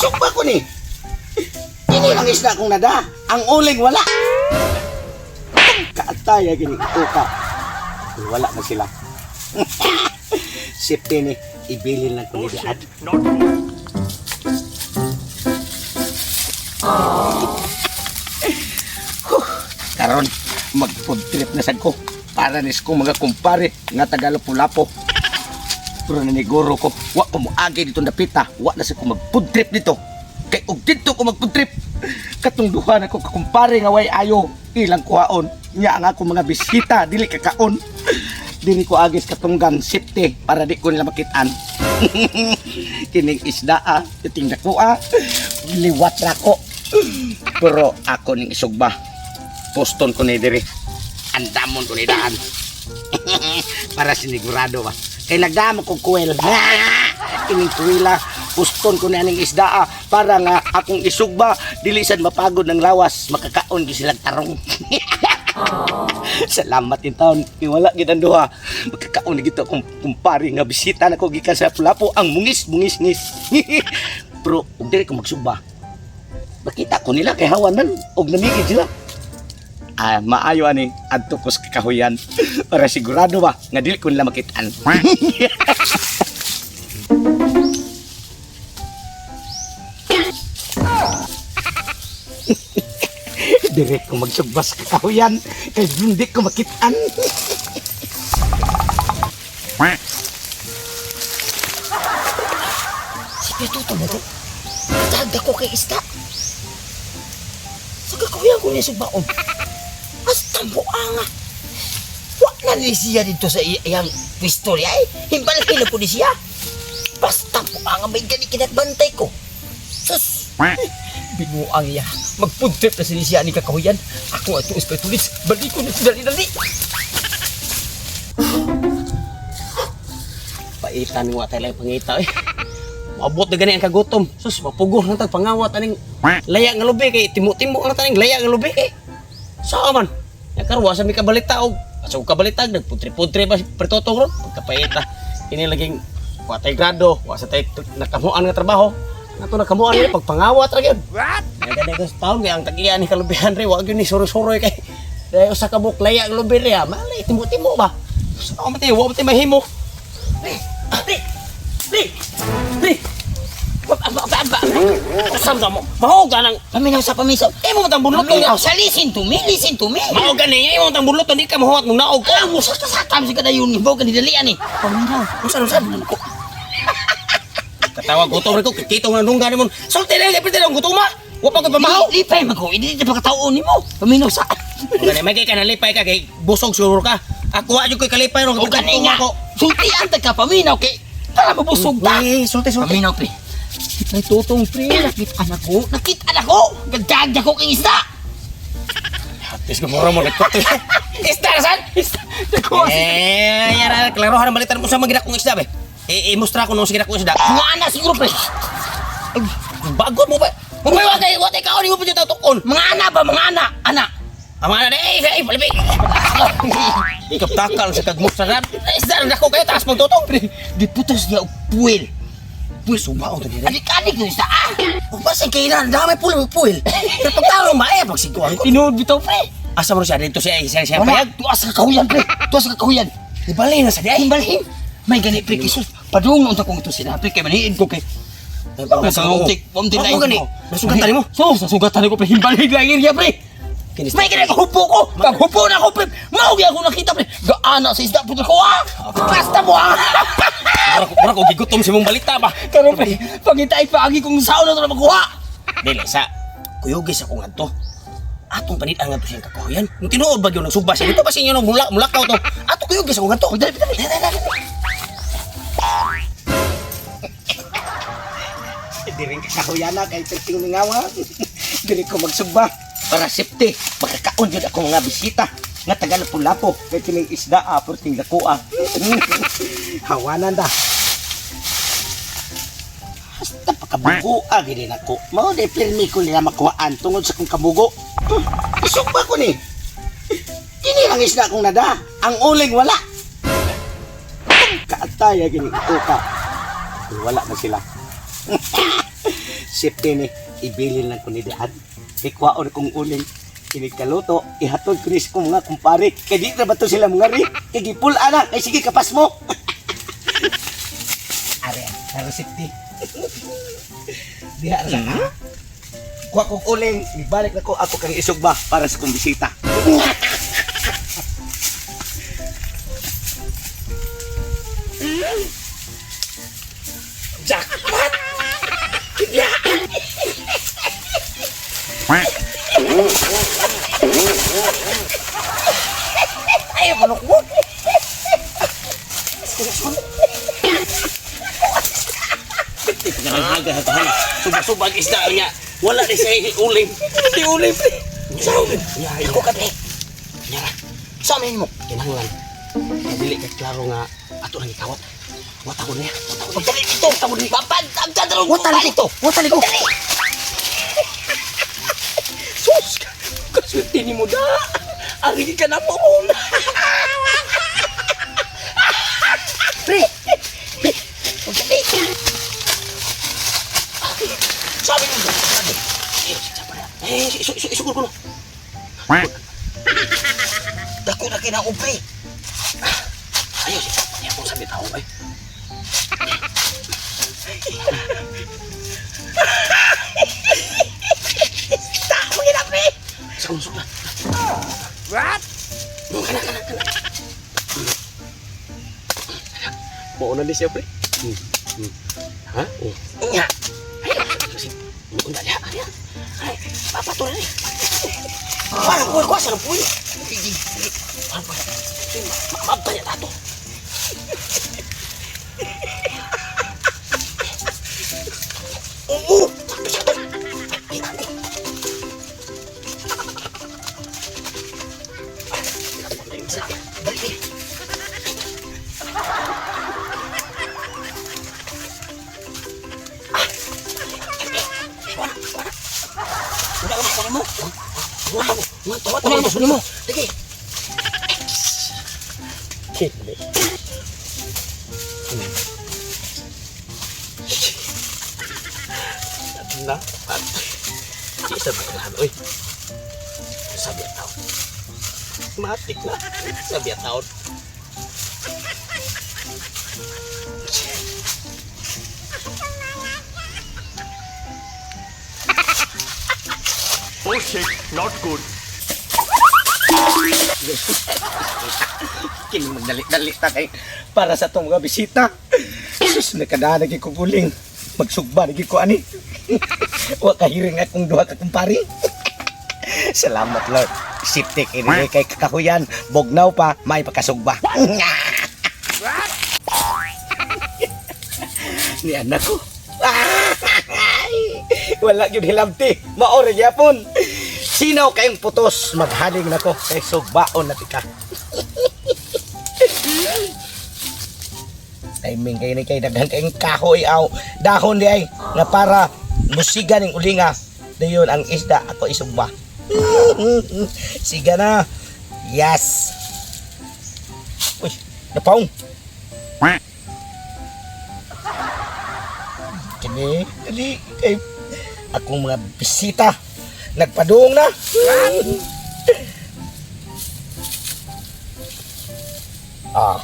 Isugba ko ni. Kini ang isda kong nada. Ang uling wala. Kaataya gini ka. Wala na sila. Safety ni. Ibilin lang ko ni Diad. Karon mag-food trip na sad ko para nis ko mga kumpare nga taga Lapu-Lapu. Pero naniguro ko, wa ko moagi dito napita, wa na sa ko mag-food trip dito. Kay og dito ko mag-food trip. Katong duha na ko kakumpare nga way ayo, ilang kuhaon. Nya ang ako mga bisita dili kakaon. Dili ko agis katunggan safety para di ko nila makitaan. Kining isda iting dako liwat ra ko. Pero ako ning isugba. Poston ko ni diri. Andamon ko ni daan. Para sinigurado ba. Kay nagdamo ko kuwel. Kining kuwila, poston ko ni aning isda para nga akong isugba dili sad mapagod ng lawas, makakaon gyud silang tarong. Salamat in taon. Kay wala gid ang duha. Makakaon gid akong kumpare nga bisita nako gikan sa Lapu-Lapu ang mungis-mungis-ngis. Pero ug dili ko magsugba. Makita ko nila kay hawanan og namigid sila. Maayo ani adto ko sa kakahuyan para sigurado ba nga dili ko nila makitaan. Dili ko magsugba sa kakahuyan kay hindi ko makitaan. Sige, tuto mo to. Tagda ko kay isda. Sa kakahuyan ko niya sugbaon. Basta mo nga. Wak na ni siya dito sa iyang pistorya Himbalahin na ko ni siya. Basta mo nga may gani kinagbantay ko. Sus! Binuang iya. Mag-food trip na siya ni kakahuyan. Ako at tuos pa tulis. Balik ko na si dali-dali. Paitan nga tayo lang pangita Mabot na gani ang kagutom. Sus, mapugor na pangawat aning laya nga lubi kay timo-timo na taning laya nga lubi Saan man? Nakarwa sa mi kabalita og sa kabalitag nagputri-putri ba pertotong ron pagkapaita. Kini laging wa tay grado, wa sa tay nakamuan nga trabaho. Nato nakamuan ni pagpangawat ra gyud. Nagada ko sa taon kay ang tagian ni kalubihan ri wa gyud ni suro-suroy kay dahil usa ka buk laya nga lubi ri malay timo-timo ba. Sa man tay wa man tay mahimo. Kusam ka mo. Mahuga nang Paminaw sa pamiso. mo matang bunlot Paminaw sa listen to me. Mahuga niya mo matang bunlot hindi ka mahuwat mong naog. Alam mo, sa kasakam si kadayon ni Bawa kanidalian Paminaw. Usan ko. Katawag gutom rin ko, kikitong na nungga ni mo. Sulti na yung kapit na gutom Wa pa ko pamahaw. Lipay mag-o. Hindi pa kataon ni mo. Paminaw sa... Gani, may kay ka nalipay ka kay busog siguro ka. Ako adyo ko'y kalipay ron. O gani nga. Sultian ka paminaw kay... Para mabusog ta. Sulti. Paminaw, pre. May tutong, pre. Nakita na ko. Gagdagda ko kay isda. Hatis ko mura mo nagkot. Isda na san? Isda. Yara, klarohan ang balitan mo sa maginak kong isda, be. I-mustra ko nung siginak kong isda. Mga anak siguro, pre. Bagot mo ba? Wa kay kaon mo pa dito tukon. Mga anak ba? Mga anak. Anak. Ang mga palibi. Ikap takal sa kagmustaran. Isda na ko kayo taas mong tutong. Diputas niya o puwil. Puy, sumaw to dire. Adik-adik na isda, Kung ba sa kailan, dami puil. Pero pagtalo pagsiguan ko. Tinood bitaw, pre. Asa mo siya dito siya Mama, payag? tuwas ka kahuyan, pre. Tuwas ka kahuyan. Ibali na sa diay. Himbalhin. May gani, pre. Kisus. Padung unta kong ito sinabi. Kaya maniid ko kay... Pamti na gani. Nasugatan mo? So, nasugatan ko, pre. Himbalhin lang yun, pre. May gani, kahupo ko. Kahupo na ako, pre. Maugi ako nakita, pre. Gaana sa isda, puto ko, Basta mo, Mura ko gigutom si mong balita ba? Karon, pre. Pangitay pa agi kong sauna na makuha. Dili sa kuyugis ako ngadto. Atong panit ang ngadto siyang kakahuyan. Yung tinuod ba yun nagsuba siya dito ba sinyo nang mulakaw to? Ato kuyugis ako ngadto. Dali. Di rin kakahuyan na kahit ting ningawa. Dili ko magsugba para safety. Makakaon yun ako mga bisita. Nga taga Lapu-Lapu kay kining isda porting dakuha. Hawanan da. Basta pakabugo gini nako. Mao di pirmi ko nila makuhaan tungod sa kong kabugo. Isugba ko ni. Kini ang isda kong nada. Ang uling wala. Kaataya gini ka. Wala na sila. safety ni ibilin lang ko ni daan. Ikwaon kong uling kinikaluto, ihatod ko ni sa kong mga kumpare. Kaya di na ba to sila mga ri? Kaya gipula na, kaya sige kapas mo. Are safety. Diha na ha? Kuha kong uling, ibalik na ko ako kang isugba para sa kong bisita. Jackpot! Ayaw manok mo! Nangagahatahan. Subag-subag isda niya. Wala na siya uling. Hindi uling. Saan? Ako ka, pre. Nyara. Saan mo? Kinahanglan. Nadili ka klaro nga ato nang ikawat. Wata ko niya. Pagdali dito. Papad. Ang tadarong. Wata dito. Wata dito. Sus! Kaswerte ni mo da. Arigi ka na mo. Pre! Pagdali. Sabi mo. Isugur ko no. Dako na kinaong pre. Ayaw siya. Ayaw kong sabi tao ay. Tako yun na pre. Sa na. What? Kana. Mauna di siya pre. Ha? Nga. Kasi, mauna niya. Ay, papatuloy ni. Parang kuha sa puwi. Mabaya na ito. Oo! Balik. Wala mo, sunin mo. Sige. Kidney. Na. Di sa bakalan. Uy. Sabi ang taon. Matik na. Sabi ang taon. Oh shit, not good. Kini magdali-dali ta kay para sa tong mga bisita. Sus nakadaan lagi ko puling. Magsugba lagi ko ani. Wa kahiring akong duha ka kumpari. Salamat Lord. Siptik ini kay kakahuyan, bognaw pa may pakasugba. Ni anak ko. Wala gyud hilabti. Mao ra gyapon. Sinaw kayong putos maghaling nako kay sugbaon na tika. Timing kay ni kay daghan kayong kahoy aw dahon di ay nga para musiga ning ulinga. Dayon ang isda ako isugba. Siga na. Yes. Uy, napaong. Kini, dali kay akong mga bisita nagpadung na. Ah.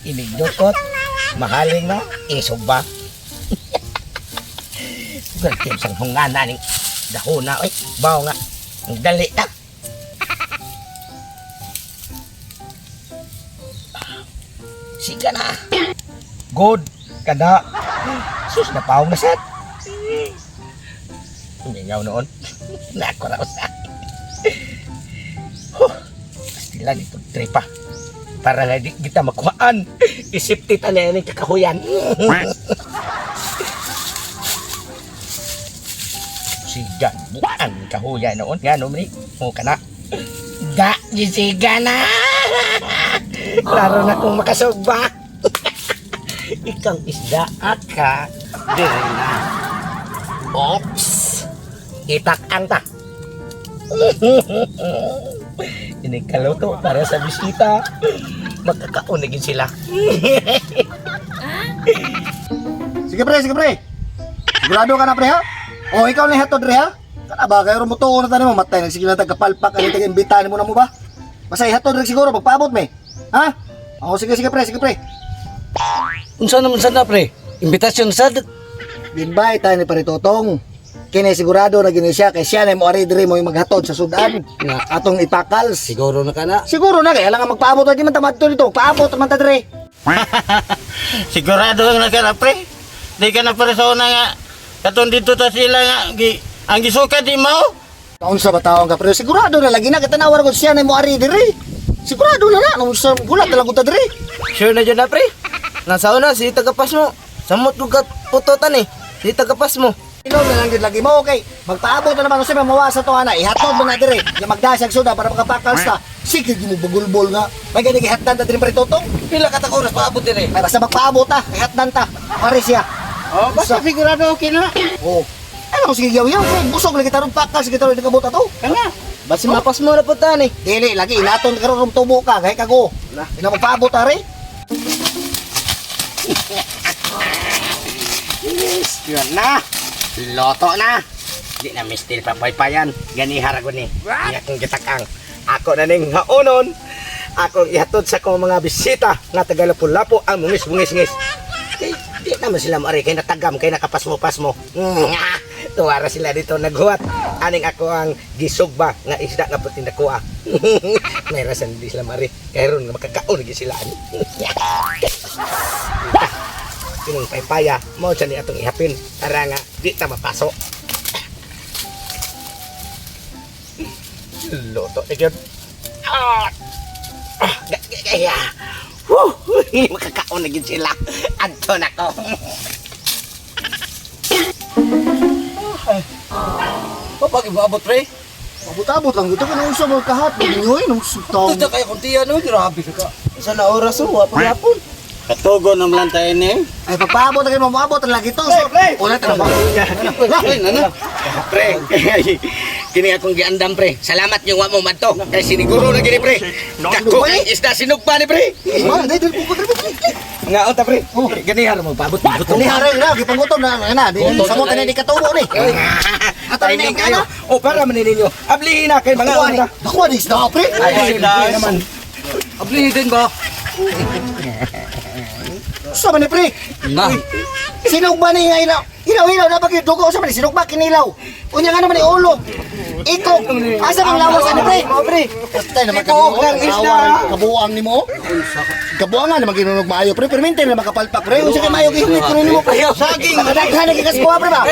Inigdukot. Mahaling na. Isugba. Gantim sang hungana ning dahon na. Uy, baw nga. Ang dali na. Siga na. Good. Kada. Sus, napaong na sad. Ngayaw noon. Nako raw sa. Pastilan ito tripa. Para nga di kita makuhaan. Isipti ta na yung kakahuyan. Siga. Bukan kahuyan noon. Nga noon ni. O ka na. Da. Siga na. Laro na kung makasugba. Ikang isda aka. Diri na. Oops. Itak-ang ta. Ini kaluto para sa bisita. Magkakaunigin sila. Sige pre, sige pre. Sigurado ka na pre ha? O ikaw na hatod re ha? Kana ba kayo mo tuon na tanim mo matay nagsige na tagkapalpak ani taga imbitahan mo na mo ba? Basta ihatod re siguro magpaabot me. Ha? O sige sige pre. Unsa naman sana pre? Imbitasyon sad. Invite tayo ni pare Totong. Kini sigurado na gini siya kay siya na mo ari diri mo yung maghatod sa sudan nga atong ipakals. Siguro na kana. Siguro na kay lang magpaabot di man tamad to dito. Paabot man ta diri. Sigurado na ka na pre. Di ka na pare sa una nga. Katon dito ta sila nga. Ang gisuka di mo. Taon sa bataon ka pero sigurado na lagi na katanawar ko siya na mo ari diri. Sigurado na nung sa gulat lang ko ta diri. Sure na dyan na pre. Nasa una si tagapas mo. Samot ko ka putotan eh. Si tagapas mo. Inom na lang din lagi mo okay. Magpaabot na naman kasi mawasa to ana. Ihatod mo na diri. Nga magdasag suda para makapakals ta. Sige di mo bagulbol nga. May gani gihatdan ta diri pare Totong. Pila ka ta oras paabot dire. Ay basta magpaabot ta. Ihatdan ta. Pare siya. Oh, basta sigurado okay na. Oh. Ano sige yaw-yaw. Busog lagi tarong pakals sige tarong ikabot ato. Kana. Basi mapas mo na putan eh. Dili lagi ilaton karon rum tubo ka gay kago. Ina magpaabot ta re. Yes, yun na. Loto na. Di na mistil pa paypayan. Ganihara ko ni. Iya kong gitakang. Ako na ning haunon. Ako ihatod sa kong mga bisita nga taga-Lapu-Lapu ang mungis-mungis-ngis. Di naman sila maari kay natagam kay nakapasmo-pasmo. Tuwara sila dito naghuwat. Aning ako ang gisugba nga isda nga puti nakuha. May rasan di sila maari. Kay ron nga makakaon lagi sila ani. Kining paypaya mo siya ni atong ihapin para nga di ta mapasok. Loto na yun. Gaya. Makakaon na yun sila. Anto na ko. Papag ibabot pre. Abot-abot lang dito ka nung sa mga kahat. Binyoy nung sutaw. Tuta kaya kunti ano, grabe ka. Isa na oras o, pag-yapon. Katugo na lang tayo ni. Ay pagpaabot na kayo mamabot ang lagi to. Ulit na ba? Pre, kini akong giandam pre. Salamat yung wa mo madto. Kay siniguro na gini pre. Dako ang isda sinugpa ni pre. Man, dai dai puko dai. Nga unta pre. Ganihar mo pabot. Ni haray na gipangutom na di samo tani di katubo ni. Ato ni kayo. O para maninyo. Ablihin na kay mga unta. Dako di isda pre. Ay, naman. Ablihin din ba? Sa man ni pre. Na. Sinugba ni nga ilaw. Ilaw na pag dugo sa man sinugba kinilaw. Unya nga naman ni ulo. Iko. Asa mang lawas ani pre? Pre. Patay naman Iko lang isda. Kabuang nimo. Kabuang nga naman ginunog maayo pre. Permente na makapalpak pre. Unsa kay maayo gihimit ko nimo pre. Saging. Kadaghan na gikas kuha pre ba?